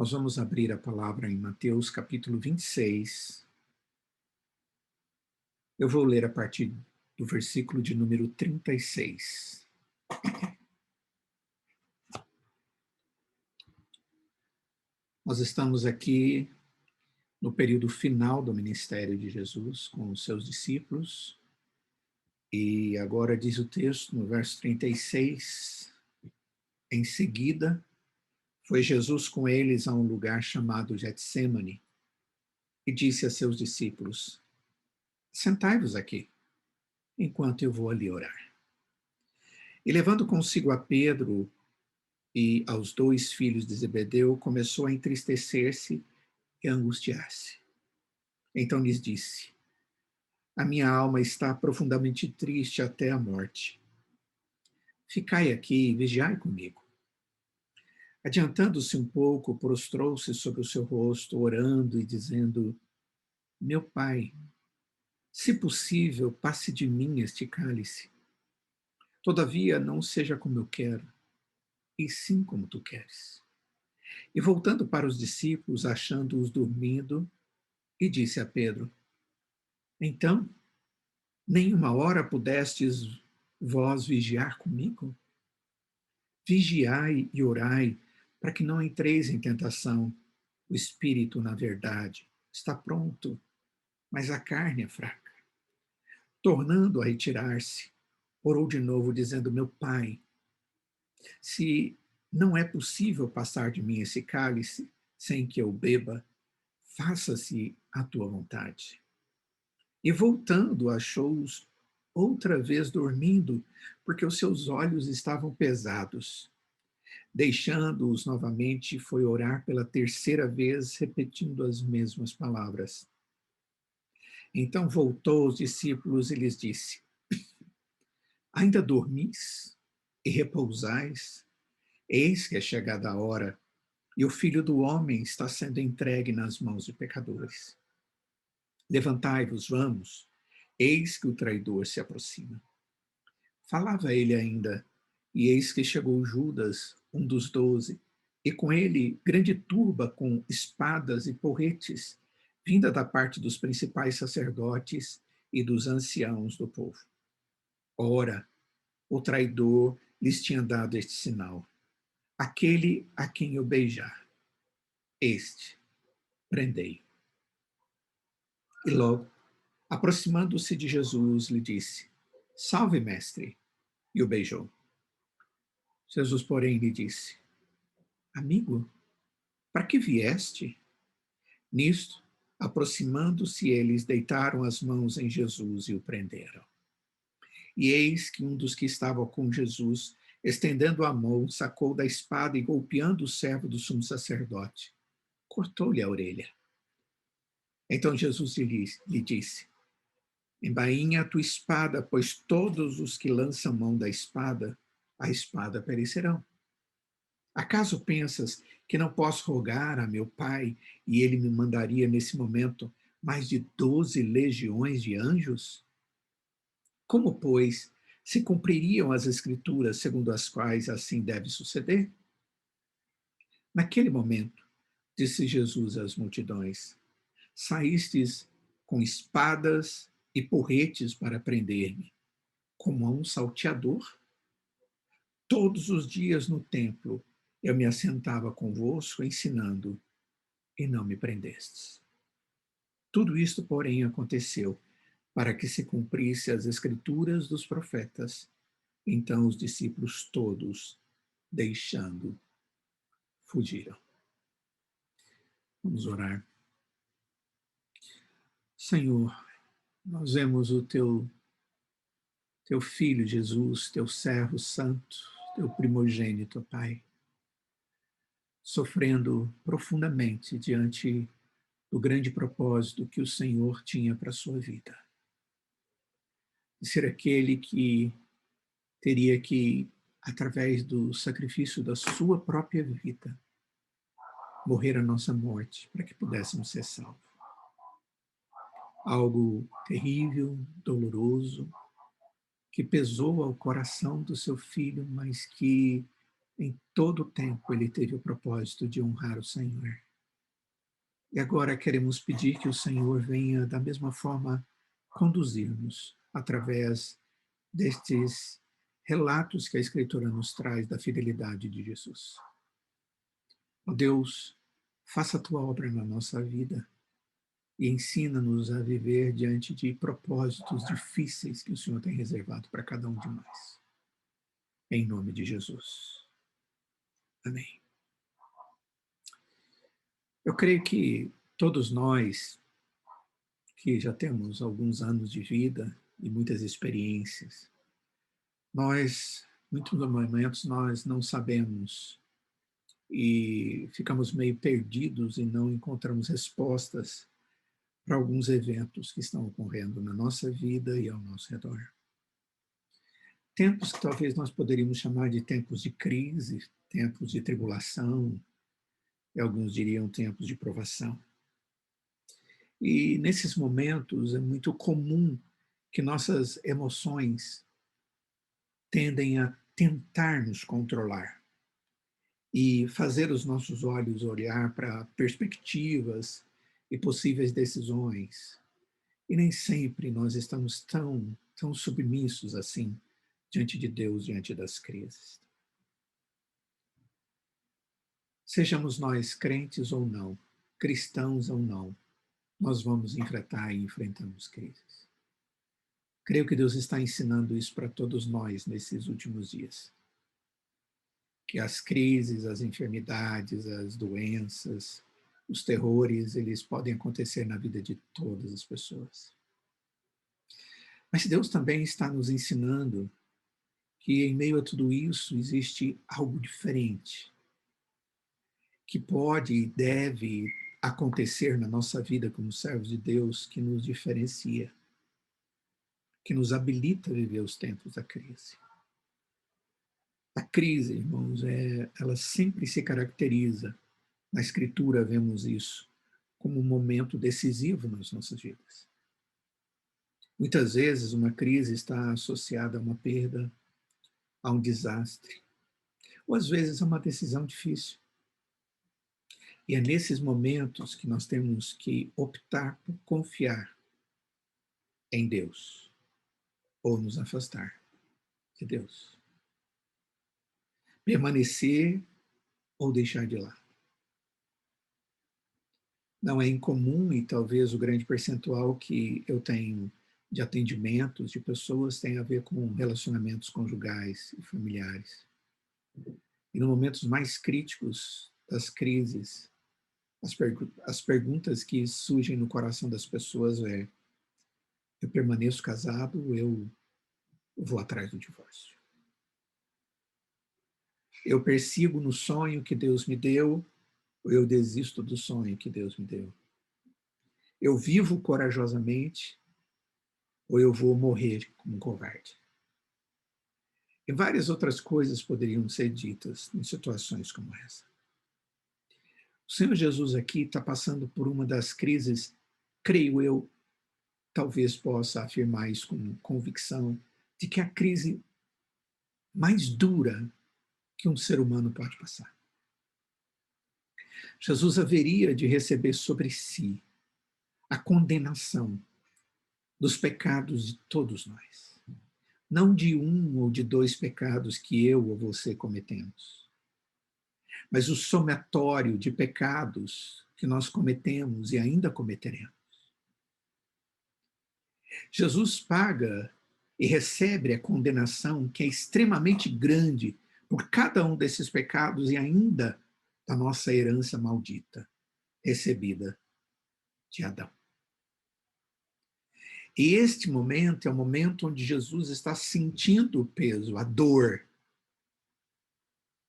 Nós vamos abrir a palavra em Mateus capítulo 26. Eu vou ler a partir do versículo de número 36. Nós estamos aqui no período final do ministério de Jesus com os seus discípulos. E agora diz o texto no verso 36, em seguida, foi Jesus com eles a um lugar chamado Getsêmani e disse a seus discípulos: sentai-vos aqui, enquanto eu vou ali orar. E levando consigo a Pedro e aos dois filhos de Zebedeu, começou a entristecer-se e a angustiar-se. Então lhes disse: a minha alma está profundamente triste até a morte. Ficai aqui e vigiai comigo. Adiantando-se um pouco, prostrou-se sobre o seu rosto, orando e dizendo: meu pai, se possível, passe de mim este cálice. Todavia, não seja como eu quero, e sim como tu queres. E voltando para os discípulos, achando-os dormindo, e disse a Pedro: então, nenhuma hora pudestes vós vigiar comigo? Vigiai e orai, para que não entreis em tentação. O espírito, na verdade, está pronto, mas a carne é fraca. Tornando a retirar-se, orou de novo, dizendo: meu pai, se não é possível passar de mim esse cálice sem que eu beba, faça-se a tua vontade. E voltando, achou-os outra vez dormindo, porque os seus olhos estavam pesados. Deixando-os novamente, foi orar pela terceira vez, repetindo as mesmas palavras. Então voltou aos discípulos e lhes disse: ainda dormis e repousais? Eis que é chegada a hora, e o Filho do Homem está sendo entregue nas mãos de pecadores. Levantai-vos, vamos, eis que o traidor se aproxima. Falava ele ainda, e eis que chegou Judas, um dos 12, e com ele grande turba com espadas e porretes, vinda da parte dos principais sacerdotes e dos anciãos do povo. Ora, o traidor lhes tinha dado este sinal: aquele a quem eu beijar, este, prendei. E logo, aproximando-se de Jesus, lhe disse: salve, mestre, e o beijou. Jesus, porém, lhe disse: amigo, para que vieste? Nisto, aproximando-se eles, deitaram as mãos em Jesus e o prenderam. E eis que um dos que estavam com Jesus, estendendo a mão, sacou da espada e, golpeando o servo do sumo sacerdote, cortou-lhe a orelha. Então Jesus lhe disse: embainha a tua espada, pois todos os que lançam mão da espada, a espada perecerão. Acaso pensas que não posso rogar a meu Pai e ele me mandaria nesse momento mais de 12 legiões de anjos? Como, pois, se cumpririam as Escrituras segundo as quais assim deve suceder? Naquele momento, disse Jesus às multidões: saístes com espadas e porretes para prender-me, como a um salteador? Todos os dias no templo eu me assentava convosco ensinando, e não me prendestes. Tudo isto, porém, aconteceu para que se cumprisse as escrituras dos profetas. Então os discípulos todos, deixando, fugiram. Vamos orar. Senhor, nós vemos o teu Filho Jesus, teu servo santo, teu primogênito, Pai, sofrendo profundamente diante do grande propósito que o Senhor tinha para a sua vida. De ser aquele que teria que, através do sacrifício da sua própria vida, morrer a nossa morte para que pudéssemos ser salvos. Algo terrível, doloroso, que pesou ao coração do seu filho, mas que Em todo o tempo ele teve o propósito de honrar o Senhor. E agora queremos pedir que o Senhor venha da mesma forma conduzir-nos através destes relatos que a Escritura nos traz da fidelidade de Jesus. Ó Deus, faça a tua obra na nossa vida e ensina-nos a viver diante de propósitos difíceis que o Senhor tem reservado para cada um de nós. Em nome de Jesus. Amém. Eu creio que todos nós, que já temos alguns anos de vida e muitas experiências, muitos momentos, nós não sabemos e ficamos meio perdidos e não encontramos respostas para alguns eventos que estão ocorrendo na nossa vida e ao nosso redor. Tempos que talvez nós poderíamos chamar de tempos de crise, tempos de tribulação, e alguns diriam tempos de provação. E nesses momentos é muito comum que nossas emoções tendem a tentar nos controlar e fazer os nossos olhos olhar para perspectivas e possíveis decisões. E nem sempre nós estamos tão submissos assim diante de Deus, diante das crises. Sejamos nós crentes ou não, cristãos ou não, nós vamos enfrentar e enfrentamos crises. Creio que Deus está ensinando isso para todos nós nesses últimos dias. Que as crises, as enfermidades, as doenças, os terrores, eles podem acontecer na vida de todas as pessoas. Mas Deus também está nos ensinando que em meio a tudo isso existe algo diferente, que pode e deve acontecer na nossa vida como servos de Deus, que nos diferencia, que nos habilita a viver os tempos da crise. A crise, irmãos, ela sempre se caracteriza, na Escritura vemos isso, como um momento decisivo nas nossas vidas. Muitas vezes uma crise está associada a uma perda, a um desastre, ou às vezes a uma decisão difícil. E é nesses momentos que nós temos que optar por confiar em Deus ou nos afastar de Deus. Permanecer ou deixar de lado. Não é incomum, e talvez o grande percentual que eu tenho de atendimentos de pessoas tem a ver com relacionamentos conjugais e familiares. E nos momentos mais críticos das crises, as perguntas que surgem no coração das pessoas é: eu permaneço casado ou eu vou atrás do divórcio? Eu persigo no sonho que Deus me deu ou eu desisto do sonho que Deus me deu? Eu vivo corajosamente ou eu vou morrer como um covarde? E várias outras coisas poderiam ser ditas em situações como essa. O Senhor Jesus aqui está passando por uma das crises, creio eu, talvez possa afirmar isso com convicção, de que a crise mais dura que um ser humano pode passar. Jesus haveria de receber sobre si a condenação dos pecados de todos nós. Não de um ou de dois pecados que eu ou você cometemos, mas o somatório de pecados que nós cometemos e ainda cometeremos. Jesus paga e recebe a condenação que é extremamente grande por cada um desses pecados e ainda da nossa herança maldita recebida de Adão. E este momento é o momento onde Jesus está sentindo o peso, a dor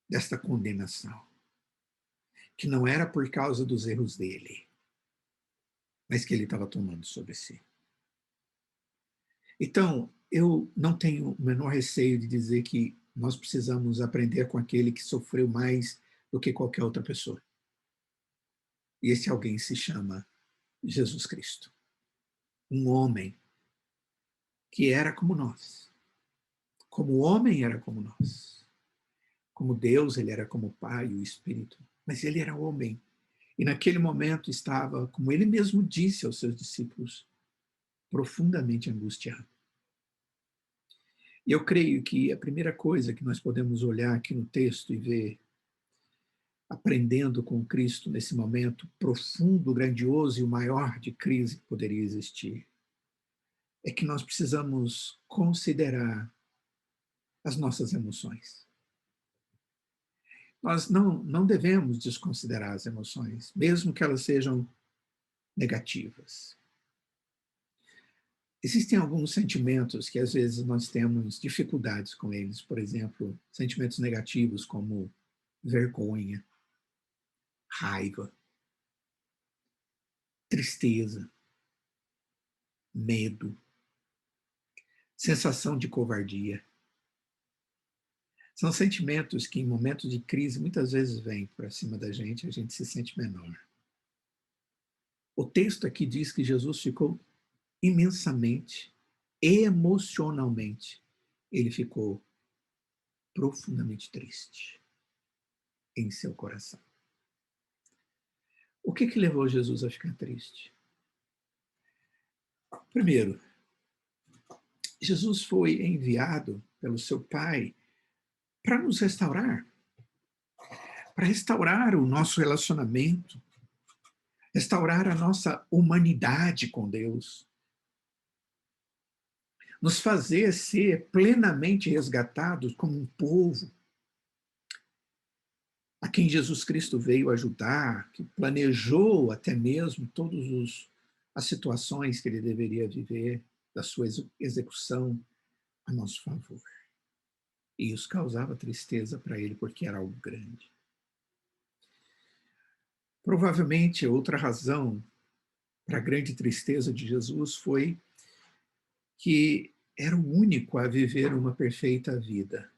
desta condenação, que não era por causa dos erros dele, mas que ele estava tomando sobre si. Então, eu não tenho o menor receio de dizer que nós precisamos aprender com aquele que sofreu mais do que qualquer outra pessoa. E esse alguém se chama Jesus Cristo. Um homem que era como nós. Como homem era como nós. Como Deus, ele era como Pai, o Espírito, mas ele era homem. E naquele momento estava, como ele mesmo disse aos seus discípulos, profundamente angustiado. E eu creio que a primeira coisa que nós podemos olhar aqui no texto e ver, aprendendo com Cristo nesse momento profundo, grandioso e o maior de crise que poderia existir, é que nós precisamos considerar as nossas emoções. Nós não devemos desconsiderar as emoções, mesmo que elas sejam negativas. Existem alguns sentimentos que às vezes nós temos dificuldades com eles, por exemplo, sentimentos negativos como vergonha, raiva, tristeza, medo, sensação de covardia. São sentimentos que, em momentos de crise, muitas vezes vêm para cima da gente e a gente se sente menor. O texto aqui diz que Jesus ficou imensamente, emocionalmente, ele ficou profundamente triste em seu coração. O que levou Jesus a ficar triste? Primeiro, Jesus foi enviado pelo seu Pai para nos restaurar, para restaurar o nosso relacionamento, restaurar a nossa humanidade com Deus, nos fazer ser plenamente resgatados como um povo a quem Jesus Cristo veio ajudar, que planejou até mesmo todas as situações que ele deveria viver, da sua execução a nosso favor. E isso causava tristeza para ele, porque era algo grande. Provavelmente, outra razão para a grande tristeza de Jesus foi que era o único a viver uma perfeita vida.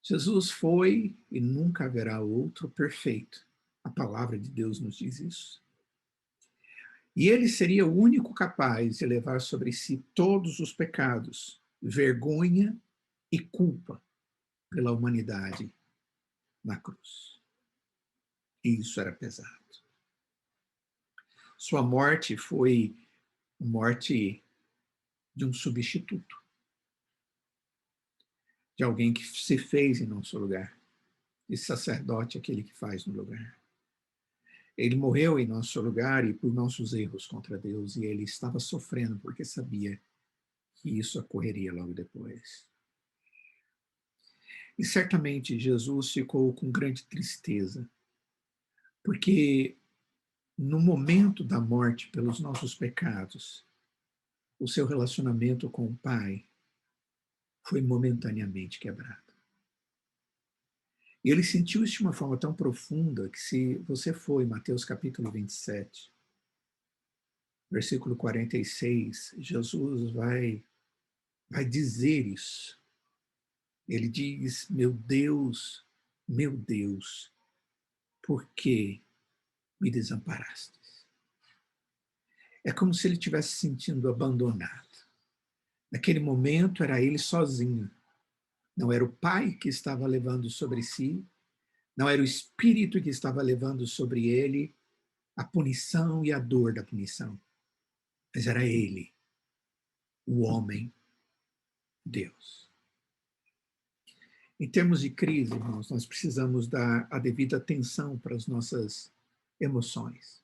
Jesus foi e nunca haverá outro perfeito. A palavra de Deus nos diz isso. E ele seria o único capaz de levar sobre si todos os pecados, vergonha e culpa pela humanidade na cruz. E isso era pesado. Sua morte foi a morte de um substituto, de alguém que se fez em nosso lugar. E sacerdote é aquele que faz no lugar. Ele morreu em nosso lugar e por nossos erros contra Deus, e ele estava sofrendo porque sabia que isso ocorreria logo depois. E certamente Jesus ficou com grande tristeza, porque no momento da morte pelos nossos pecados, o seu relacionamento com o Pai foi momentaneamente quebrado. E ele sentiu isso de uma forma tão profunda que, se você for em Mateus capítulo 27, versículo 46, Jesus vai dizer isso. Ele diz: meu Deus, por que me desamparaste? É como se ele estivesse se sentindo abandonado. Naquele momento era ele sozinho. Não era o Pai que estava levando sobre si, não era o Espírito que estava levando sobre ele a punição e a dor da punição, mas era ele, o homem, Deus. Em termos de crise, irmãos, nós precisamos dar a devida atenção para as nossas emoções.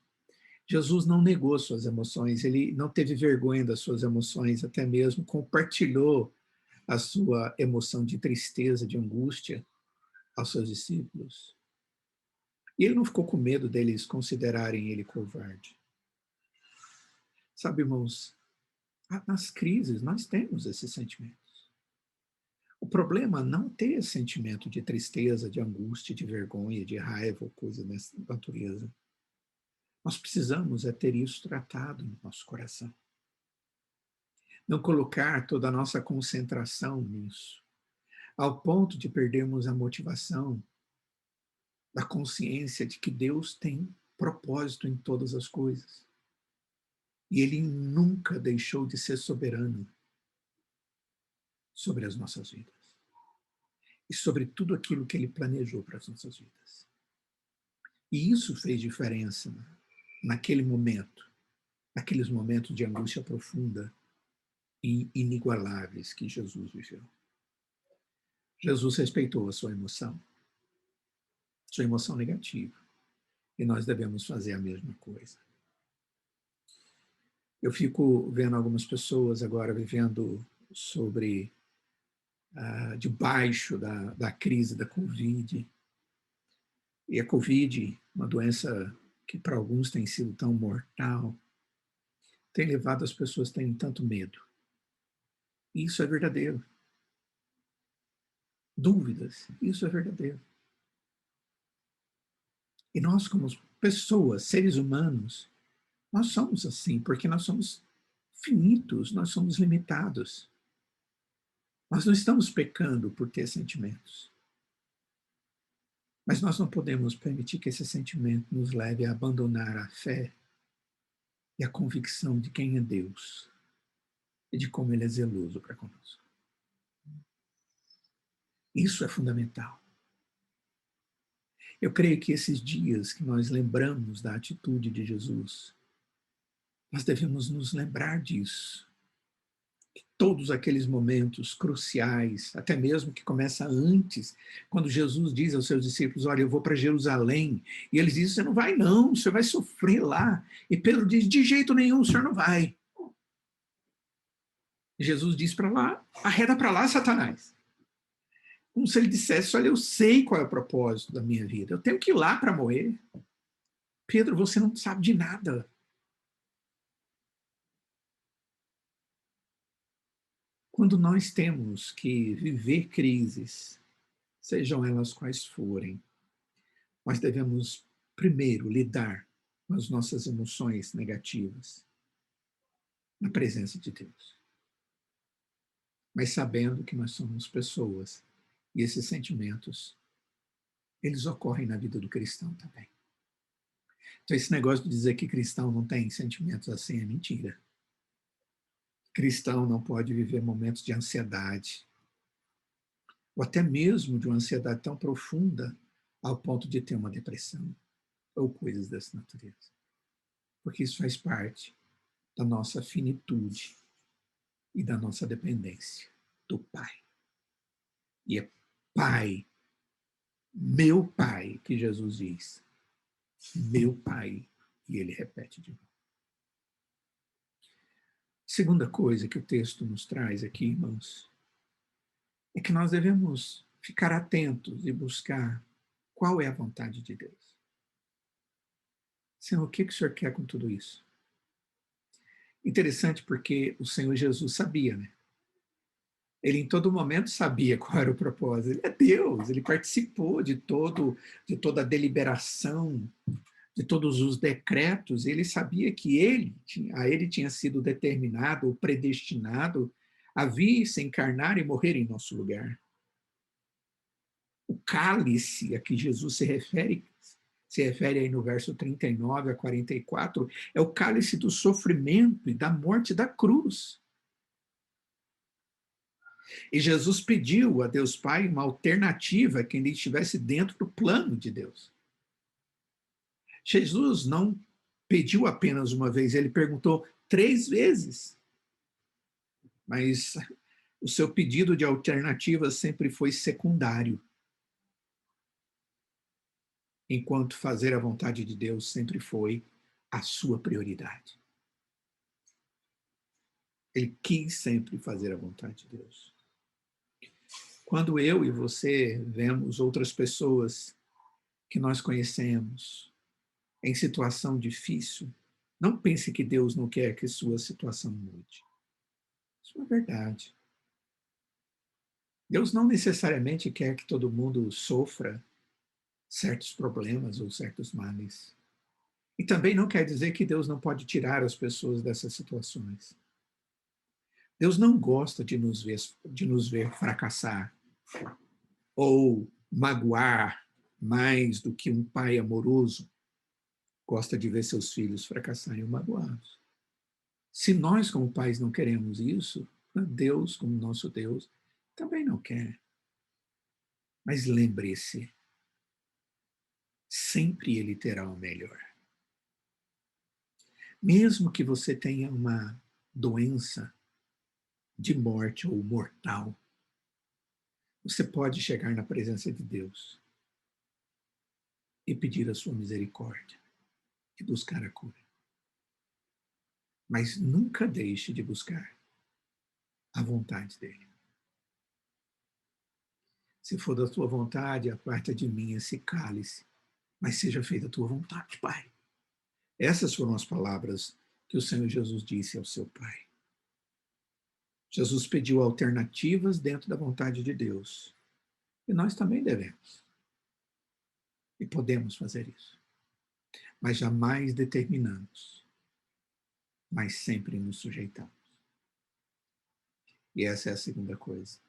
Jesus não negou suas emoções, ele não teve vergonha das suas emoções, até mesmo compartilhou a sua emoção de tristeza, de angústia aos seus discípulos. E ele não ficou com medo deles considerarem ele covarde. Sabe, irmãos, nas crises nós temos esses sentimentos. O problema é não ter esse sentimento de tristeza, de angústia, de vergonha, de raiva ou coisa dessa natureza. Nós precisamos é ter isso tratado no nosso coração. Não colocar toda a nossa concentração nisso, ao ponto de perdermos a motivação da consciência de que Deus tem propósito em todas as coisas. E Ele nunca deixou de ser soberano sobre as nossas vidas. e sobre tudo aquilo que Ele planejou para as nossas vidas. E isso fez diferença naquele momento, naqueles momentos de angústia profunda e inigualáveis que Jesus viveu. Jesus respeitou a sua emoção negativa, e nós devemos fazer a mesma coisa. Eu fico vendo algumas pessoas agora vivendo sobre debaixo da crise da Covid. E a Covid, uma doença que para alguns tem sido tão mortal, tem levado as pessoas a terem tanto medo. E isso é verdadeiro. Dúvidas, isso é verdadeiro. E nós, como pessoas, seres humanos, nós somos assim, porque nós somos finitos, nós somos limitados. Nós não estamos pecando por ter sentimentos. Mas nós não podemos permitir que esse sentimento nos leve a abandonar a fé e a convicção de quem é Deus e de como Ele é zeloso para conosco. Isso é fundamental. Eu creio que esses dias que nós lembramos da atitude de Jesus, nós devemos nos lembrar disso. Que todos aqueles momentos cruciais, até mesmo que começa antes, quando Jesus diz aos seus discípulos, olha, eu vou para Jerusalém, e eles dizem, você não vai não, você vai sofrer lá. E Pedro diz, de jeito nenhum, o senhor não vai. E Jesus diz para lá, arreda para lá, Satanás. Como se ele dissesse, olha, eu sei qual é o propósito da minha vida, eu tenho que ir lá para morrer. Pedro, você não sabe de nada. Quando nós temos que viver crises, sejam elas quais forem, nós devemos primeiro lidar com as nossas emoções negativas na presença de Deus. Mas sabendo que nós somos pessoas e esses sentimentos, eles ocorrem na vida do cristão também. Então esse negócio de dizer que cristão não tem sentimentos assim é mentira. Cristão não pode viver momentos de ansiedade, ou até mesmo de uma ansiedade tão profunda ao ponto de ter uma depressão ou coisas dessa natureza. Porque isso faz parte da nossa finitude e da nossa dependência do Pai. E é Pai, meu Pai, que Jesus diz. Meu Pai, e ele repete de novo. Segunda coisa que o texto nos traz aqui, irmãos, é que nós devemos ficar atentos e buscar qual é a vontade de Deus. Senhor, o que o Senhor quer com tudo isso? Interessante porque o Senhor Jesus sabia, né? Ele em todo momento sabia qual era o propósito. Ele é Deus, ele participou de toda a deliberação, de todos os decretos. Ele sabia que a ele tinha sido determinado ou predestinado a vir, se encarnar e morrer em nosso lugar. O cálice a que Jesus se refere aí no verso 39 a 44, é o cálice do sofrimento e da morte da cruz. E Jesus pediu a Deus Pai uma alternativa que ele estivesse dentro do plano de Deus. Jesus não pediu apenas uma vez, ele perguntou 3 vezes. Mas o seu pedido de alternativa sempre foi secundário. Enquanto fazer a vontade de Deus sempre foi a sua prioridade. Ele quis sempre fazer a vontade de Deus. Quando eu e você vemos outras pessoas que nós conhecemos em situação difícil, não pense que Deus não quer que sua situação mude. Isso é verdade. Deus não necessariamente quer que todo mundo sofra certos problemas ou certos males. E também não quer dizer que Deus não pode tirar as pessoas dessas situações. Deus não gosta de nos ver fracassar ou magoar mais do que um pai amoroso gosta de ver seus filhos fracassarem ou magoados. Se nós, como pais, não queremos isso, Deus, como nosso Deus, também não quer. Mas lembre-se, sempre ele terá o melhor. Mesmo que você tenha uma doença de morte ou mortal, você pode chegar na presença de Deus e pedir a sua misericórdia e buscar a cura. Mas nunca deixe de buscar a vontade dele. Se for da tua vontade, aparta de mim esse cálice, mas seja feita a tua vontade, Pai. Essas foram as palavras que o Senhor Jesus disse ao seu Pai. Jesus pediu alternativas dentro da vontade de Deus. E nós também devemos. E podemos fazer isso. Mas jamais determinamos, mas sempre nos sujeitamos. E essa é a segunda coisa.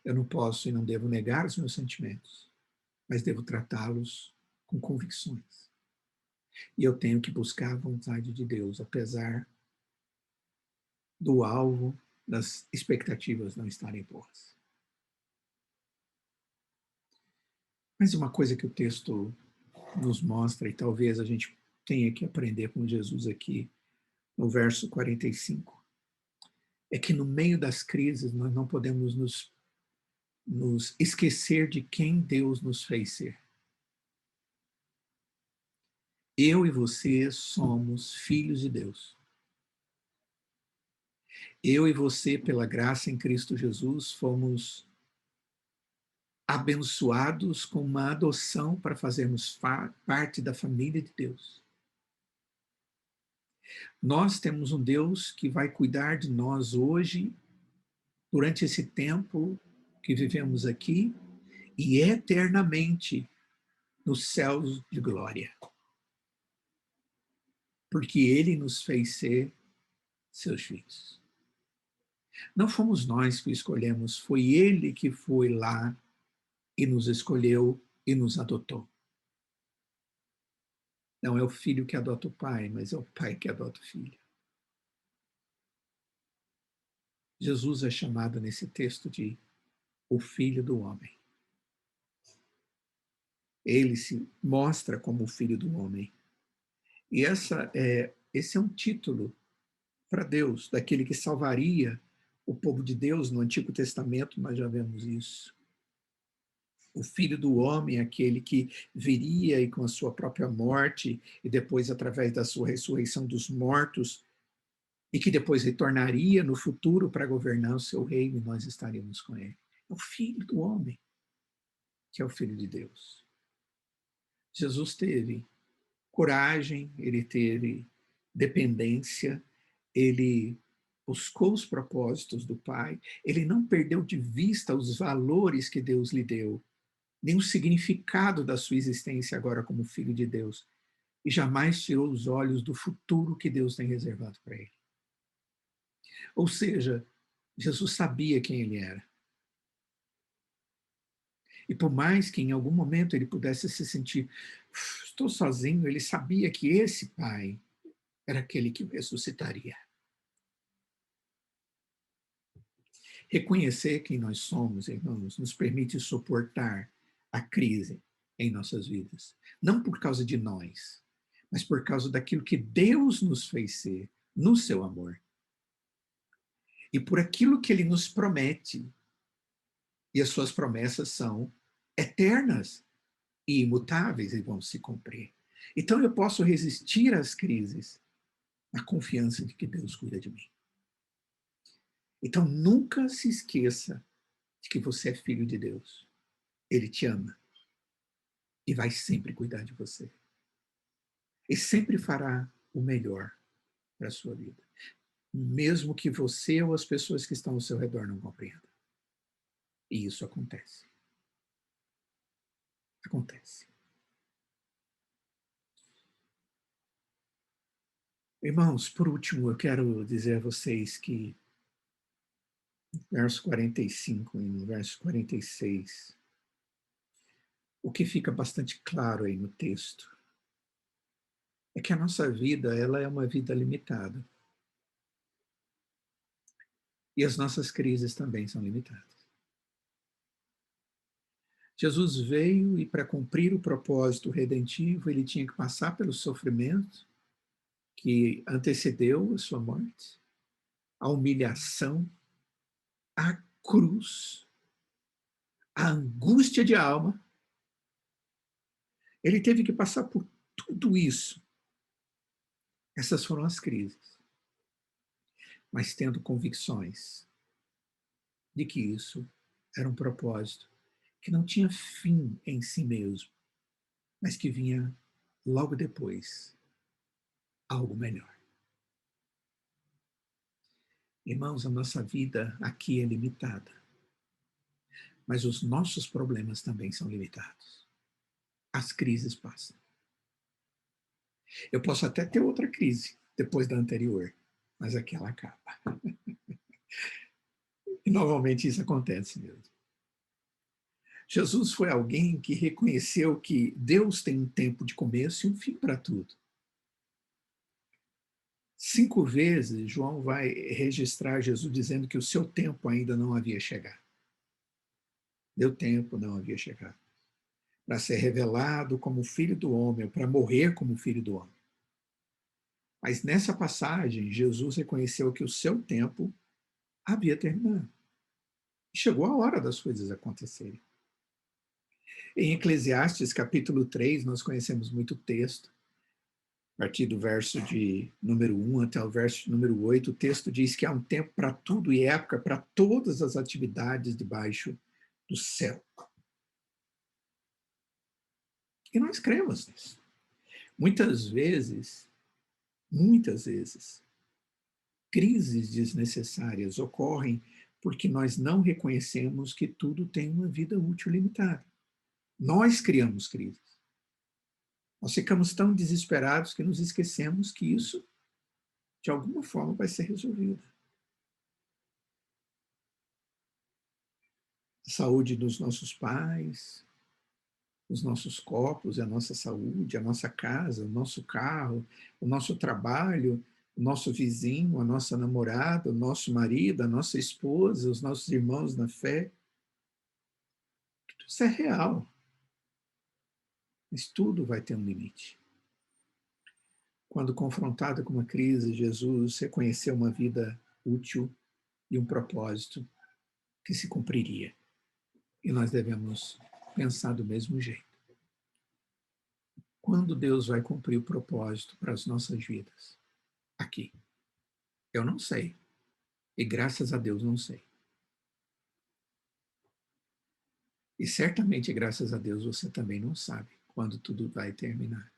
Eu não posso e não devo negar os meus sentimentos, mas devo tratá-los com convicções. E eu tenho que buscar a vontade de Deus, apesar do alvo das expectativas não estarem boas. Mas uma coisa que o texto nos mostra, e talvez a gente tenha que aprender com Jesus aqui, no verso 45, é que no meio das crises nós não podemos nos esquecer de quem Deus nos fez ser. Eu e você somos filhos de Deus. Eu e você, pela graça em Cristo Jesus, fomos abençoados com uma adoção para fazermos parte da família de Deus. Nós temos um Deus que vai cuidar de nós hoje, durante esse tempo que vivemos aqui, e eternamente nos céus de glória. Porque Ele nos fez ser seus filhos. Não fomos nós que o escolhemos, foi Ele que foi lá e nos escolheu e nos adotou. Não é o filho que adota o pai, mas é o pai que adota o filho. Jesus é chamado nesse texto de o Filho do Homem. Ele se mostra como o Filho do Homem. E esse é um título para Deus, daquele que salvaria o povo de Deus. No Antigo Testamento nós já vemos isso. O Filho do Homem, aquele que viria e com a sua própria morte, e depois através da sua ressurreição dos mortos, e que depois retornaria no futuro para governar o seu reino, e nós estaríamos com ele. É o Filho do Homem, que é o Filho de Deus. Jesus teve coragem, ele teve dependência, ele buscou os propósitos do Pai, ele não perdeu de vista os valores que Deus lhe deu, nem o significado da sua existência agora como filho de Deus, e jamais tirou os olhos do futuro que Deus tem reservado para ele. Ou seja, Jesus sabia quem ele era. E por mais que em algum momento ele pudesse se sentir, estou sozinho, ele sabia que esse Pai era aquele que o ressuscitaria. Reconhecer quem nós somos, irmãos, nos permite suportar a crise em nossas vidas. Não por causa de nós, mas por causa daquilo que Deus nos fez ser no seu amor. E por aquilo que ele nos promete. E as suas promessas são eternas e imutáveis e vão se cumprir. Então eu posso resistir às crises na confiança de que Deus cuida de mim. Então nunca se esqueça de que você é filho de Deus. Ele te ama e vai sempre cuidar de você. E sempre fará o melhor para a sua vida, mesmo que você ou as pessoas que estão ao seu redor não compreendam. E isso acontece. Acontece. Irmãos, por último, eu quero dizer a vocês que no verso 45 e no verso 46, o que fica bastante claro aí no texto é que a nossa vida, ela é uma vida limitada. E as nossas crises também são limitadas. Jesus veio e, para cumprir o propósito redentivo, ele tinha que passar pelo sofrimento que antecedeu a sua morte, a humilhação, a cruz, a angústia de alma. Ele teve que passar por tudo isso. Essas foram as crises. Mas tendo convicções de que isso era um propósito que não tinha fim em si mesmo, mas que vinha logo depois algo melhor. Irmãos, a nossa vida aqui é limitada, mas os nossos problemas também são limitados. As crises passam. Eu posso até ter outra crise depois da anterior, mas aquela acaba. E normalmente isso acontece mesmo. Jesus foi alguém que reconheceu que Deus tem um tempo de começo e um fim para tudo. 5 vezes João vai registrar Jesus dizendo que o seu tempo ainda não havia chegado. Meu tempo não havia chegado para ser revelado como filho do homem, para morrer como filho do homem. Mas nessa passagem, Jesus reconheceu que o seu tempo havia terminado. Chegou a hora das coisas acontecerem. Em Eclesiastes, capítulo 3, nós conhecemos muito texto. A partir do verso de número 1 até o verso de número 8, o texto diz que há um tempo para tudo e época para todas as atividades debaixo do céu. E nós cremos nisso. Muitas vezes, crises desnecessárias ocorrem porque nós não reconhecemos que tudo tem uma vida útil limitada. Nós criamos crises. Nós ficamos tão desesperados que nos esquecemos que isso, de alguma forma, vai ser resolvido. A saúde dos nossos pais, os nossos corpos, a nossa saúde, a nossa casa, o nosso carro, o nosso trabalho, o nosso vizinho, a nossa namorada, o nosso marido, a nossa esposa, os nossos irmãos na fé. Tudo isso é real. Mas tudo vai ter um limite. Quando confrontado com uma crise, Jesus reconheceu uma vida útil e um propósito que se cumpriria. E nós devemos pensar do mesmo jeito. Quando Deus vai cumprir o propósito para as nossas vidas? Aqui. Eu não sei. E graças a Deus não sei. E certamente, graças a Deus, você também não sabe quando tudo vai terminar.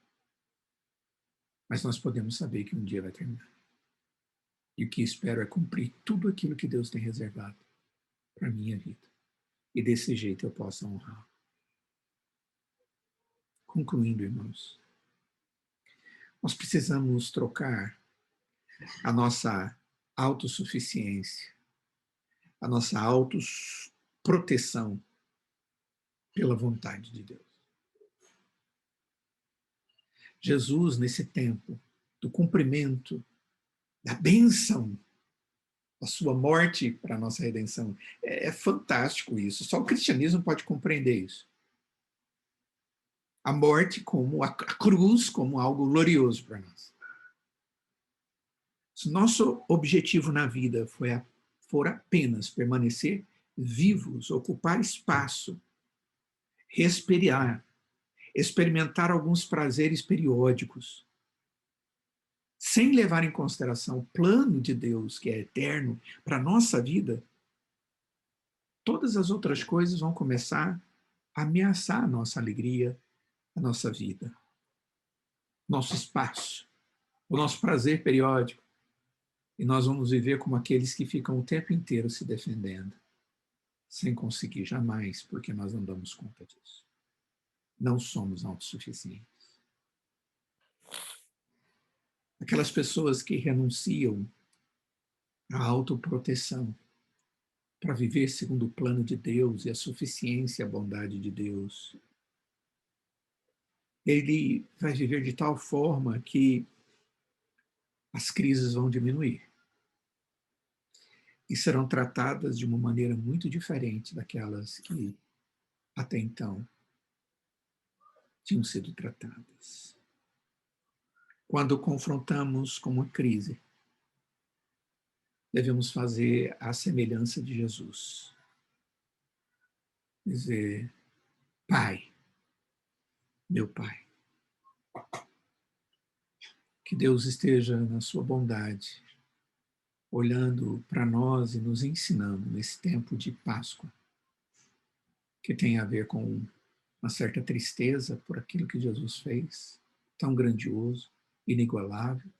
Mas nós podemos saber que um dia vai terminar. E o que espero é cumprir tudo aquilo que Deus tem reservado para a minha vida. E desse jeito eu possa honrar. Concluindo, irmãos, nós precisamos trocar a nossa autossuficiência, a nossa autoproteção pela vontade de Deus. Jesus, nesse tempo do cumprimento da bênção da sua morte para a nossa redenção, é fantástico isso. Só o cristianismo pode compreender isso. A morte como a cruz como algo glorioso para nós. Se nosso objetivo na vida for apenas permanecer vivos, ocupar espaço, respirar, experimentar alguns prazeres periódicos, sem levar em consideração o plano de Deus, que é eterno, para a nossa vida, todas as outras coisas vão começar a ameaçar a nossa alegria, a nossa vida, nosso espaço, o nosso prazer periódico. E nós vamos viver como aqueles que ficam o tempo inteiro se defendendo, sem conseguir jamais, porque nós não damos conta disso. Não somos autossuficientes. Aquelas pessoas que renunciam à autoproteção para viver segundo o plano de Deus e a suficiência e a bondade de Deus, ele vai viver de tal forma que as crises vão diminuir e serão tratadas de uma maneira muito diferente daquelas que até então tinham sido tratadas. Quando confrontamos com uma crise, devemos fazer a semelhança de Jesus. Dizer, Pai, meu Pai, que Deus esteja na sua bondade, olhando para nós e nos ensinando nesse tempo de Páscoa, que tem a ver com uma certa tristeza por aquilo que Jesus fez, tão grandioso, inigualável,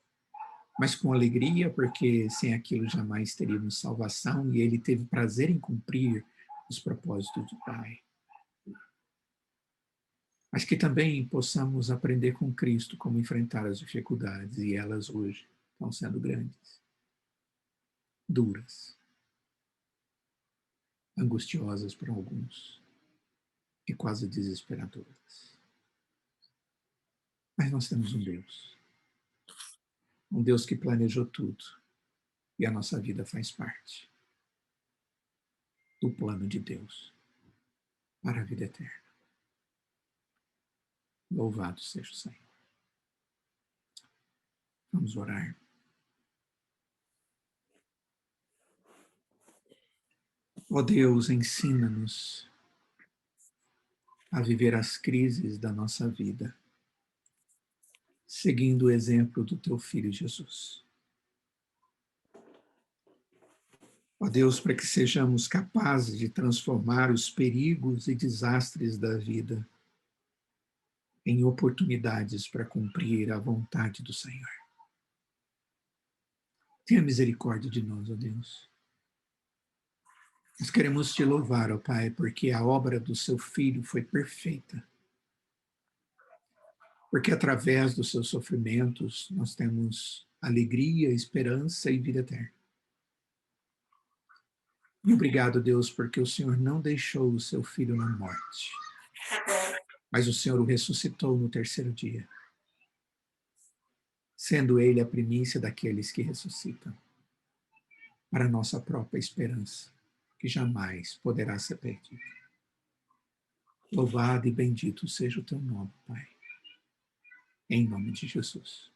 mas com alegria, porque sem aquilo jamais teríamos salvação, e ele teve prazer em cumprir os propósitos do Pai. Mas que também possamos aprender com Cristo como enfrentar as dificuldades, e elas hoje estão sendo grandes, duras, angustiosas para alguns e quase desesperadoras. Mas nós temos um Deus que planejou tudo, e a nossa vida faz parte do plano de Deus para a vida eterna. Louvado seja o Senhor. Vamos orar. Ó Deus, ensina-nos a viver as crises da nossa vida, seguindo o exemplo do teu Filho Jesus. Ó Deus, para que sejamos capazes de transformar os perigos e desastres da vida em oportunidades para cumprir a vontade do Senhor. Tenha misericórdia de nós, ó Deus. Nós queremos te louvar, ó Pai, porque a obra do seu Filho foi perfeita. Porque através dos seus sofrimentos nós temos alegria, esperança e vida eterna. E obrigado, Deus, porque o Senhor não deixou o seu Filho na morte, mas o Senhor o ressuscitou no terceiro dia, sendo ele a primícia daqueles que ressuscitam, para a nossa própria esperança, que jamais poderá ser perdida. Louvado e bendito seja o teu nome, Pai. Em nome de Jesus.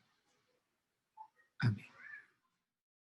Amém.